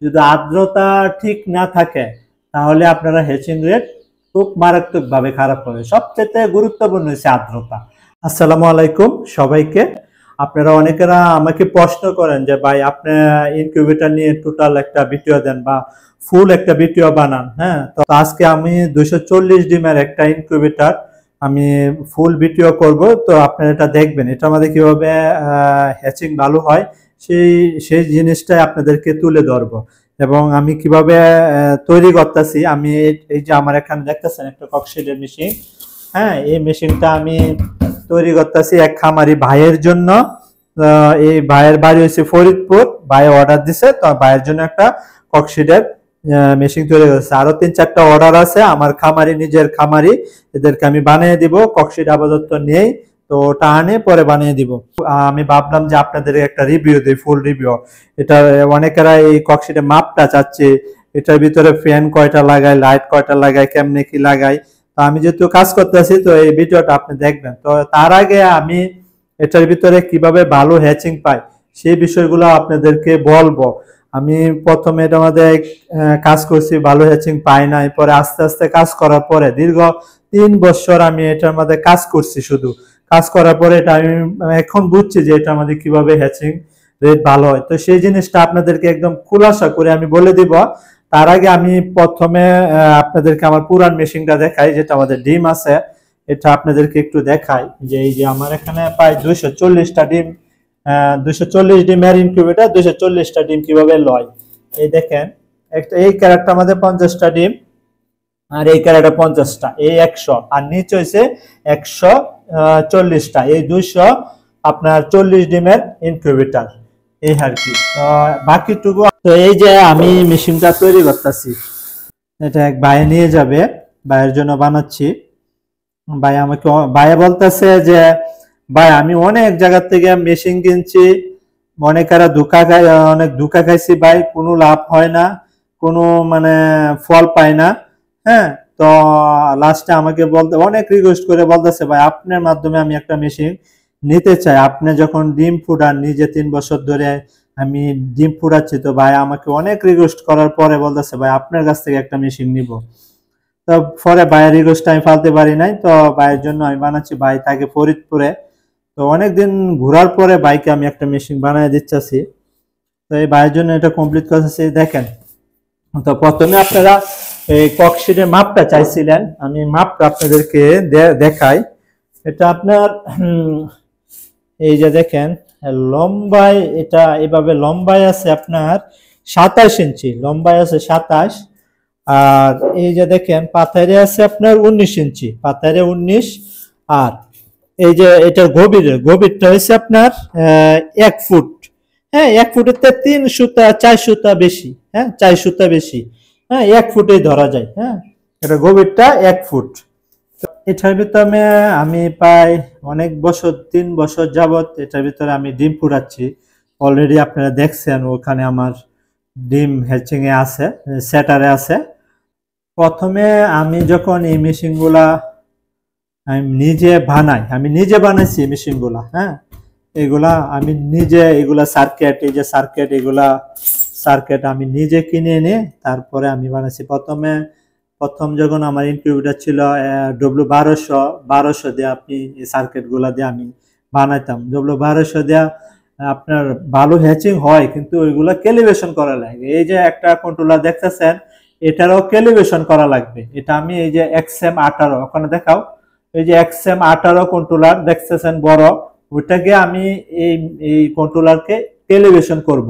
যদি আর্দ্রতা ঠিক না থাকে তাহলে আপনারা হ্যাচিং রেট খুব মারাত্মকভাবে খারাপ হবে। সবচেয়ে গুরুত্বপূর্ণ হচ্ছে আর্দ্রতা। আসসালামু আলাইকুম সবাইকে। আপনারা অনেকেরা আমাকে প্রশ্ন করেন যে ভাই আপনি ইনকিউবেটর নিয়ে টোটাল একটা ভিডিও দেন বা ফুল একটা ভিডিও বানান। হ্যাঁ, তো আজকে আমি 240 ডিমের একটা ইনকিউবেটর আমি ফুল ভিডিও করব, তো আপনারা এটা দেখবেন, এটা আমাদের কিভাবে হ্যাচিং ভালো হয় সেই সেই জিনিসটাই আপনাদেরকে তুলে ধরবো এবং আমি কিভাবে তৈরি করতেছি। আমি এই যে আমার এখানে দেখতেছেন একটা ককশিটের মেশিন। হ্যাঁ, এই মেশিনটা আমি তৈরি করতেছি এক খামারি ভাইয়ের জন্য। এই ভাইয়ের বাড়ি হচ্ছে ফরিদপুর, ভাই অর্ডার দিছে, তো ভাইয়ের জন্য একটা ককশিটের মেশিন তৈরি করছে। আরো 3-4টা অর্ডার আছে আমার খামারি, নিজের খামারি, এদেরকে আমি বানিয়ে দিব। ককশিট আপাতত নেই, তো ওটা আনে পরে বানিয়ে দিব। আমি ভাবলাম যে আপনাদের একটা রিভিউ দিই, ফুল রিভিউ। এটা অনেকেরা এই ককশিটের মাপটা চাচ্ছে, এটার ভিতরে ফ্যান কয়টা লাগায়, লাইট কয়টা লাগায়, কেমনে কি লাগায়। তো আমি যেহেতু কাজ করতেছি, তো এই ভিডিওটা আপনি দেখবেন। তো তার আগে আমি এটার ভিতরে কিভাবে ভালো হ্যাচিং পাই সেই বিষয়গুলো আপনাদেরকে বলবো। আমি প্রথমে এটা মধ্যে কাজ করছি, ভালো হ্যাচিং পাই নাই, পরে আস্তে আস্তে কাজ করার পরে দীর্ঘ 3 বছর আমি এটার মধ্যে কাজ করছি। শুধু কাজ করার পরে এটা আমি এখন বুঝছি যে এটা আমাদের কিভাবে হ্যাচিং রেট ভালো হয়। তো সেই জিনিসটা আপনাদেরকে একদম খুলাসা করে আমি বলে দিব। তার আগে আমি প্রথমে আপনাদেরকে আমার পুরান মেশিনটা দেখাই, যেটা আমাদের ডিম আছে, এটা আপনাদেরকে একটু দেখাই। যে এই যে আমার এখানে প্রায় 240টা ডিম, 240 ডিমের ইনকিউবেটর 240টা ডিম কিভাবে লয়। এই দেখেন, একটা এই ক্যারেটটা আমাদের 50টা ডিম, আর এই ক্যারেটে 50টা, এই 100, আর নিচে হয়েছে 140টা, এই 200 আপনার 40 ডিমের ইনকিউবেটর। এই আর কি বাকিটুকু। তো এই যে আমি মেশিনটা তৈরি করতেছি, এটা এক ভাই নিয়ে যাবে, ভাইয়ের জন্য বানাচ্ছি। ভাই আমাকে ভাইয়া বলতেছে যে ভাই আমি অনেক জায়গা থেকে মেশিন কিনছি, অনেকেরা অনেক ধোঁকা খাইছি ভাই, কোনো লাভ হয় না, কোনো মানে ফল পায় না। হ্যাঁ, তো লাস্টে আমাকে বলতে অনেক রিকোয়েস্ট করে বলতেছে ভাই আপনার মাধ্যমে আমি একটা মেশিন নিতে চাই। আপনি যখন ডিম ফুটান, নিজে 3 বছর ধরে আমি ডিম ফুটাচ্ছি, তো ভাই আমাকে অনেক রিকোয়েস্ট করার পরে বলতেছে ভাই আপনার কাছ থেকে একটা মেশিন নিব। তো পরে ভাইয়ের রিকোয়েস্ট আমি ফালতে পারি নাই, তো ভাইয়ের জন্য আমি বানাচ্ছি। ভাই থাকে ফরিদপুরে, তো অনেকদিন ঘোরার পরে বাইকে আমি একটা মেশিন বানিয়ে দিচ্ছি। তো এই ভাইয়ের জন্য এটা কমপ্লিট করতেছি। দেখেন, তো প্রথমে আপনারা এই ককশিটের মাপটা চাইছিলেন, আমি মাপটা আপনাদেরকে দেখাই। এটা আপনার এই যে দেখেন লম্বায়, এটা এভাবে লম্বায় আছে আপনার 27 ইঞ্চি, লম্বায় আছে 27। আর এই যে দেখেন পাথারে আছে আপনার 19 ইঞ্চি, পাথারে 19। আর এই যে এটার গভীরটা হয়েছে আপনার 1 ফুট। হ্যাঁ, 1 ফুটের 3 সুতা 4 সুতা বেশি। হ্যাঁ, 4 সুতা বেশি। হ্যাঁ, 1 ফুটেই ধরা যায়। হ্যাঁ, এটা গভীরটা 1 ফুট। এটার ভিতরে আমি প্রায় অনেক বছর, 3 বছর যাবত এটার ভিতরে আমি ডিম ফুটাচ্ছি। অলরেডি আপনারা দেখছেন ওখানে আমার ডিম হ্যাচিং এ আছে, সেটারে আছে। প্রথমে আমি যখন এই মেশিনগুলা আমি নিজে বানাই, আমি নিজে বানাইছি মেশিনগুলা। হ্যাঁ, এগুলা আমি নিজে, এগুলা সার্কিট, এই যে সার্কিট, এগুলা সার্কিট আমি নিজে কিনে এনে তারপরে আমি বানাইছি। প্রথম যখন আমার ইনকিউবেটর ছিল W1200 দিয়ে আপনি এই সার্কিট গুলা দিয়ে আমি বানাইতাম। W1200 দিয়ে আপনার ভালো হ্যাচিং হয়, কিন্তু ওইগুলা ক্যালিব্রেশন করা লাগে। এই যে একটা কন্ট্রোলার দেখতেছেন, এটারও ক্যালিব্রেশন করা লাগবে। এটা আমি এই যে XM18 ওখানে দেখাও, এই যে XM18 কন্ট্রোলার দেখতেছেন বড়, ওইটাকে আমি এই কন্ট্রোলারকে ক্যালিব্রেশন করব।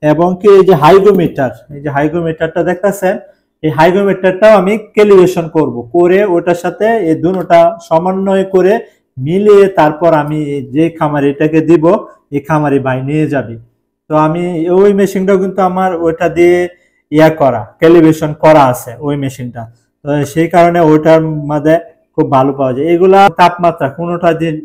এবং কি এই যে হাইগ্রোমিটার, এই যে হাইগ্রোমিটারটা দেখতেছেন, এই হাইগ্রোমিটারটাও আমি ক্যালিব্রেশন করব, করে ওটার সাথে এই দুটোটা সমন্বয় করে মিলিয়ে তারপর আমি যে খামারি এটাকে দিব, এই খামারি ভাই নিয়ে যাবে। তো আমি ওই মেশিনটাও কিন্তু আমার ওইটা দিয়ে করা, ক্যালিব্রেশন করা আছে ওই মেশিনটা। তো সেই কারণে ওইটার মধ্যে খুব ভালো পাওয়া যায়। এগুলা তাপমাত্রা কোনোটা দিন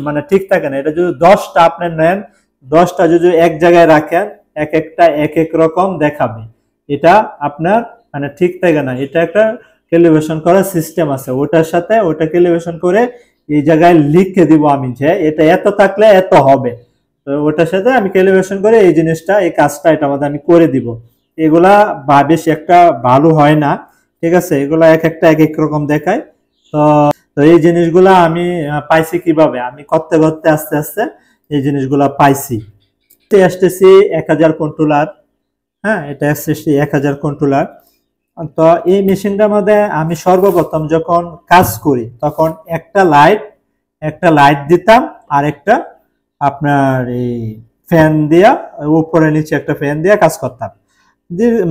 মানে ঠিক থাকে না। এটা যদি 10টা আপনি নেন, 10টা যদি এক জায়গায় রাখেন, এক একটা এক এক রকম দেখাবে। এটা আপনার মানে ঠিক থাকে না। এটা একটা ক্যালিব্রেশন করার সিস্টেম আছে, ওটার সাথে ওটা ক্যালিব্রেশন করে এই জায়গায় লিখে দিব আমি যে এটা এত থাকলে এত হবে। তো ওটার সাথে আমি ক্যালিব্রেশন করে এই জিনিসটা, এই কাজটা এটা আমাদের আমি করে দিব। এগুলা বা বেশি একটা ভালো হয় না, ঠিক আছে, এগুলা এক একটা এক এক রকম দেখায়। তো তো এই জিনিসগুলা আমি পাইছি কিভাবে, আমি করতে করতে আস্তে আস্তে এই জিনিসগুলা পাইছি। আসতেছি 1000 কন্ট্রোলার, হ্যাঁ এটা আসতেছি 1000 কন্ট্রোলার। তো এই মেশিনটার মধ্যে আমি সর্বপ্রথম যখন কাজ করি তখন একটা লাইট দিতাম, আর একটা আপনার এই ফ্যান দিয়া, উপরে নিচে একটা ফ্যান দিয়া কাজ করতাম।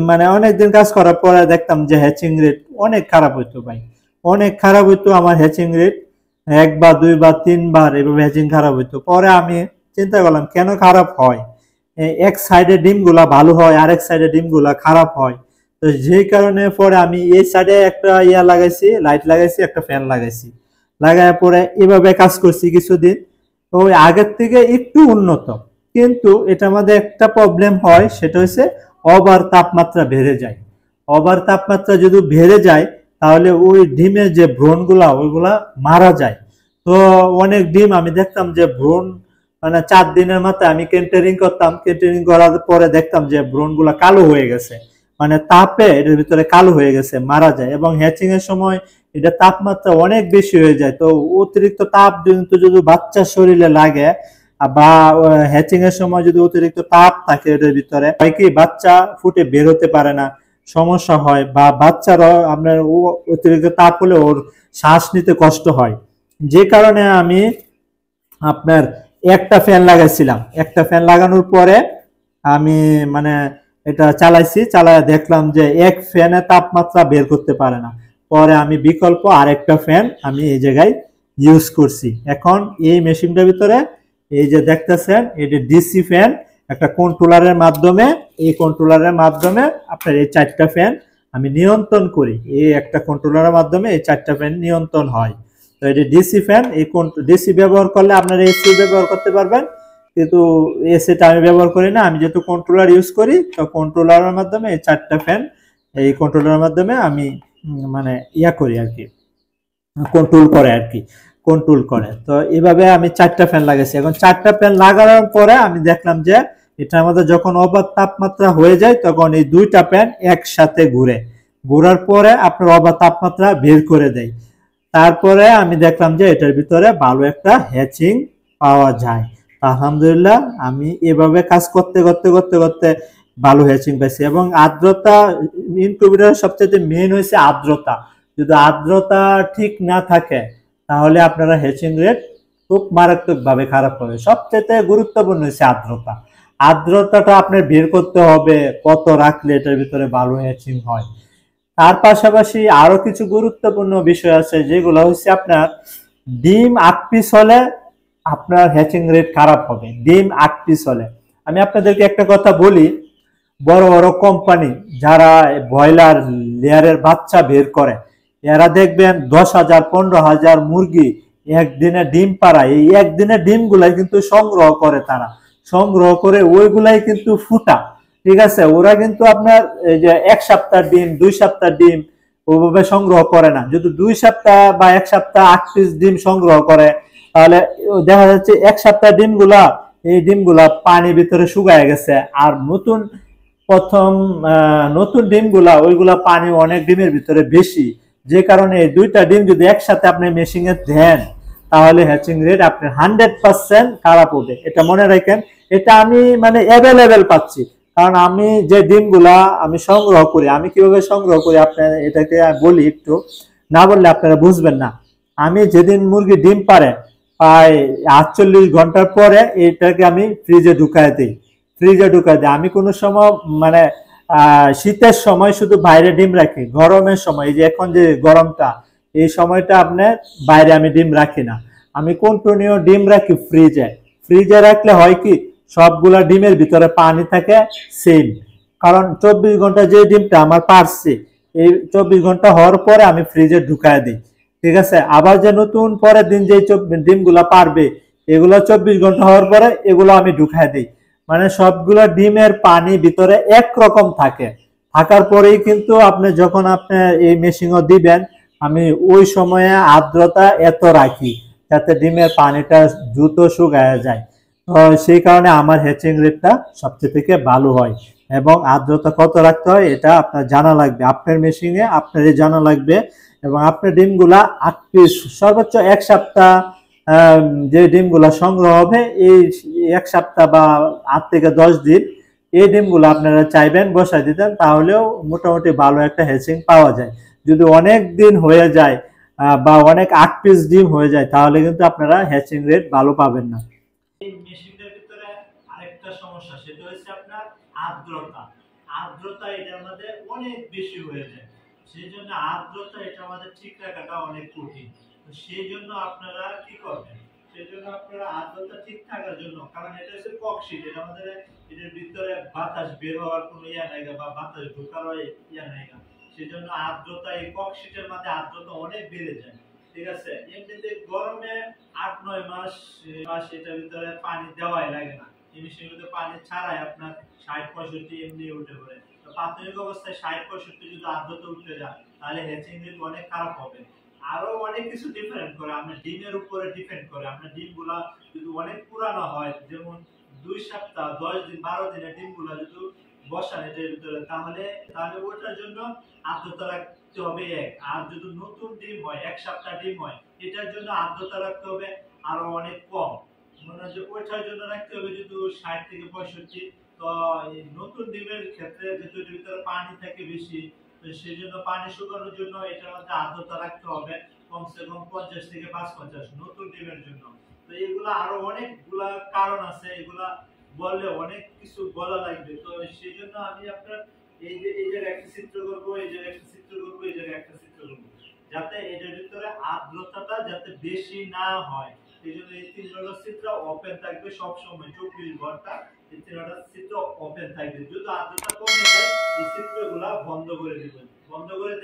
মানে অনেকদিন কাজ করার পরে দেখতাম যে হ্যাচিং রেট অনেক খারাপ হইতো ভাই, অনেক খারাপ হইতো আমার হ্যাচিং রেট। একবার দুইবার তিনবার এভাবে হ্যাচিং খারাপ হইতো। পরে আমি চিন্তা করলাম কেন খারাপ হয়, এক সাইডে ডিম গুলা ভালো হয়, আরেক সাইডে ডিম গুলা খারাপ হয়। তো যেই কারণে পরে আমি এই সাইডে একটা লাগাইছি, লাইট লাগাইছি, একটা ফ্যান লাগাইছি, লাগায় পরে এভাবে কাজ করছি কিছুদিন। তো ওই আগের থেকে একটু উন্নত, কিন্তু এটার মধ্যে একটা প্রবলেম হয়, সেটা হচ্ছে ওভার তাপমাত্রা বেড়ে যায়। ওভার তাপমাত্রা যদি বেড়ে যায় তাহলে ওই ডিমের যে ভ্রূণগুলা ওইগুলা মারা যায়। তো অনেক ডিম আমি দেখতাম যে ভ্রূণ মানে 4 দিনের মাথায় আমি কেন্টারিং করতাম, কেন্টারিং করার পরে দেখতাম যে ভ্রূণগুলা কালো হয়ে গেছে, মানে তাপে এর ভিতরে কালো হয়ে গেছে, মারা যায়। এবং হ্যাচিং এর সময় এটা তাপমাত্রা অনেক বেশি হয়ে যায়। তো অতিরিক্ত তাপ যদি বাচ্চার শরীরে লাগে বা হ্যাচিং এর সময় যদি অতিরিক্ত তাপ থাকে এটার ভিতরে, হয় কি বাচ্চা ফুটে বের হতে পারে না, সমস্যা হয়, বা বাচ্চারও আপনার অতিরিক্ত তাপ হলে ওর শ্বাস নিতে কষ্ট হয়। যে কারণে আমি আপনার একটা ফ্যান লাগাইছিলাম, একটা ফ্যান লাগানোর পরে আমি মানে এটা চালাইছি, চালায় দেখলাম যে এক ফ্যানে তাপমাত্রা বের করতে পারে না। পরে আমি বিকল্প আরেকটা ফ্যান আমি এই জায়গায় ইউজ করছি। এখন এই মেশিনটার ভিতরে এই যে দেখতেছেন এটা ডিসি ফ্যান, একটা কন্ট্রোলারের মাধ্যমে, এই কন্ট্রোলারের মাধ্যমে আপনার এই 4টা ফ্যান আমি নিয়ন্ত্রণ করি। এই একটা কন্ট্রোলারের মাধ্যমে এই 4টা ফ্যান নিয়ন্ত্রণ হয়। তো এটা ডিসি ফ্যান, এই ডিসি ব্যবহার করলে আপনারা এসি ব্যবহার করতে পারবেন, কিন্তু এসিটা আমি ব্যবহার করি না, আমি যেহেতু কন্ট্রোলার ইউজ করি, তো কন্ট্রোলারের মাধ্যমে এই 4টা ফ্যান এই কন্ট্রোলারের মাধ্যমে আমি মানে করি আর কি, কন্ট্রোল করে আর কি, কন্ট্রোল করে। তো এইভাবে আমি 4টা ফ্যান লাগাইছি। এখন 4টা ফ্যান লাগানোর পরে আমি দেখলাম যে এটার মধ্যে যখন ওভার তাপমাত্রা হয়ে যায় তখন এই 2টা ফ্যান একসাথে ঘোরার পরে আপনার ওভার তাপমাত্রা বের করে দেয়। তারপরে আমি দেখলাম যে এটার ভিতরে ভালো একটা হ্যাচিং পাওয়া যায়। আলহামদুলিল্লাহ আমি এভাবে কাজ করতে করতে করতে করতে ভালো হ্যাচিং পাইছি। এবং আর্দ্রতা ইনকিউবেটরের সবচেয়ে মেইন হয়েছে আর্দ্রতা। যদি আর্দ্রতা ঠিক না থাকে তাহলে আপনারা হ্যাচিং রেট খুব মারাত্মকভাবে খারাপ হবে। সবচেয়ে গুরুত্বপূর্ণ হচ্ছে আর্দ্রতা। আর্দ্রতাটা আপনার বের করতে হবে কত রাখলে এটার ভিতরে ভালো হ্যাচিং হয়। তার পাশাপাশি আরো কিছু গুরুত্বপূর্ণ বিষয় আছে, যেগুলো হচ্ছে আপনার ডিম 8 পিস হলে আপনার হ্যাচিং রেট খারাপ হবে। ডিম 8 পিস হলে, আমি আপনাদেরকে একটা কথা বলি, বড় বড় কোম্পানি যারা ব্রয়লার লেয়ারের বাচ্চা বের করে, এরা দেখবেন 10,000 15,000 মুরগি একদিনে ডিম পাড়ায়। এই একদিনের ডিমগুলাই কিন্তু সংগ্রহ করে, তারা সংগ্রহ করে ওইগুলাই কিন্তু ফুটা, ঠিক আছে। ওরা কিন্তু আপনার এই যে 1 সপ্তাহ ডিম 2 সপ্তাহ ডিম ওইভাবে সংগ্রহ করে না। যদি 2 সপ্তাহ বা 1 সপ্তাহ 8 পিস ডিম সংগ্রহ করে, তাহলে দেখা যাচ্ছে 1 সপ্তাহ ডিমগুলা, এই ডিমগুলা পানির ভিতরে শুকায় গেছে। আর নতুন ডিমগুলা ওইগুলা পানি অনেক ডিমের ভিতরে বেশি, যে কারণে এই 2টা ডিম যদি একসাথে আপনি মেশিনে দেন তাহলে হ্যাচিং রেট আপনার 100% খারাপ হবে। এটা মনে রাখেন। এটা আমি মানে অ্যাভেলেবেল পাচ্ছি, কারণ আমি যে ডিমগুলা আমি সংগ্রহ করি, আমি কিভাবে সংগ্রহ করি আপনার এটাকে বলি একটু, না বললে আপনারা বুঝবেন না। আমি যেদিন মুরগি ডিম পারে প্রায় 48 ঘন্টার পরে এটাকে আমি ফ্রিজে ঢুকায় দিই। আমি কোনো সময় মানে শীতের সময় শুধু বাইরে ডিম রাখি, গরমের সময় এই যে এখন যে গরমটা, এই সময়টা আপনার বাইরে আমি ডিম রাখি না, আমি কন্টিনিউ ডিম রাখি ফ্রিজে রাখলে হয় কি সবগুলা ডিমের ভিতরে পানি থাকে সেম। কারণ 24 ঘন্টা যে ডিমটা আমার পারছে, এই 24 ঘন্টা হওয়ার পরে আমি ফ্রিজে ঢুকায় দিই, ঠিক আছে। আবার যে নতুন পরের দিন যে ডিমগুলা পারবে এগুলো 24 ঘন্টা হওয়ার পরে এগুলো আমি ঢুকায় দিই। মানে সবগুলো ডিমের পানি ভিতরে একরকম থাকার পরেই কিন্তু আপনি যখন আপনি এই মেশিনও দিবেন, আমি ওই সময়ে আর্দ্রতা এত রাখি যাতে ডিমের পানিটা দ্রুত শুকায় যায়। তো সেই কারণে আমার হ্যাচিং রেটটা সবচেয়ে থেকে ভালো হয়। এবং আর্দ্রতা কত রাখতে হয় এটা আপনার জানা লাগবে, আপনার মেশিনে আপনারই জানা লাগবে। এবং আপনার ডিমগুলা 8 পিস সর্বোচ্চ 1 সপ্তাহ যে ডিমগুলা সংগ্রহ হবে এই 1 সপ্তাহ বা 8 থেকে 10 দিন এই ডিমগুলো আপনারা চাইবেন বসায় দিতেন, তাহলেও মোটামুটি ভালো একটা হ্যাচিং পাওয়া যায়। যদি অনেক দিন হয়ে যায় বা অনেক 8 পিস ডিম হয়ে যায় তাহলে কিন্তু আপনারা হ্যাচিং রেট ভালো পাবেন না। এই মেশিনটার ভিতরে আরেকটা সমস্যা, সেটা হচ্ছে আপনার আর্দ্রতা। আর্দ্রতা এটার মধ্যে অনেক বেশি হয়ে যায়, সেই জন্য আর্দ্রতা এটা আমাদের ঠিক রাখাটা অনেক কঠিন। তো সেই জন্য আপনারা কি করবেন, সেই জন্য আপনারা আর্দ্রতা ঠিক থাকার জন্য, কারণ এটা হচ্ছে ককশিট, এটা আমাদের এটার ভিতরে বাতাস বের হওয়ার কোনো ইয়া নাই বা বাতাস ঢোকার ইয়া নাই, সেই জন্য আর্দ্রতা এই ককশিটের মধ্যে আর্দ্রতা অনেক বেড়ে যায়। ঠিক আছে, এমনিতে গরমে 8-9 মাস এটার ভিতরে পানি দেওয়াই লাগে না, এই মেশিনের ভিতরে পানি ছাড়াই আপনার 60-65 এমনি উঠে পড়ে। তো প্রাথমিক অবস্থায় 60-65 যদি আর্দ্রতা উঠে যায় তাহলে হ্যাচিং রেট অনেক খারাপ হবে। আরো অনেক কিছু ডিফারেন্ট করে, আপনার ডিমের উপরে ডিপেন্ড করে। আপনার ডিমগুলা যদি অনেক পুরানো হয়, যেমন 2 সপ্তাহ 10 দিন 12 দিনের ডিমগুলা যদি বসান এটার ভিতরে, তাহলে তাহলে ওটার জন্য আর্দ্রতা রাখতে হবে 1। আর যদি নতুন ডিম হয় 1 সপ্তাহ ডিম হয় এটার জন্য আর্দ্রতা রাখতে হবে আরো অনেক কম, মনে হয় যে ওইটার জন্য রাখতে হবে যদি 60-65। তো এই নতুন ডিমের ক্ষেত্রে যেহেতু এটার ভিতরে পানি থাকে বেশি, তো সেই জন্য পানি শুকানোর জন্য এটার মধ্যে আর্দ্রতা রাখতে হবে কমসে কম 50-55 নতুন ডিমের জন্য। তো এগুলা আরো অনেকগুলা কারণ আছে, এগুলা বললে অনেক কিছু বলা লাগবে। তো সেই জন্য আমি আপনার এই জায়গায় একটা চিত্র করবো, এই জায়গায় একটা চিত্র করবো, এই জায়গায় একটা চিত্র করবো, যাতে এটার ভিতরে আর্দ্রতাটা যাতে বেশি না হয়। এই জন্য এই 3টা চিত্র ওপেন থাকবে সব সময় 24 ঘন্টা, এই 3টা চিত্র ওপেন থাকবে। যদি আর্দ্রতা কমে যায় এই চিত্রগুলা বন্ধ করে দিবেন, বন্ধ করে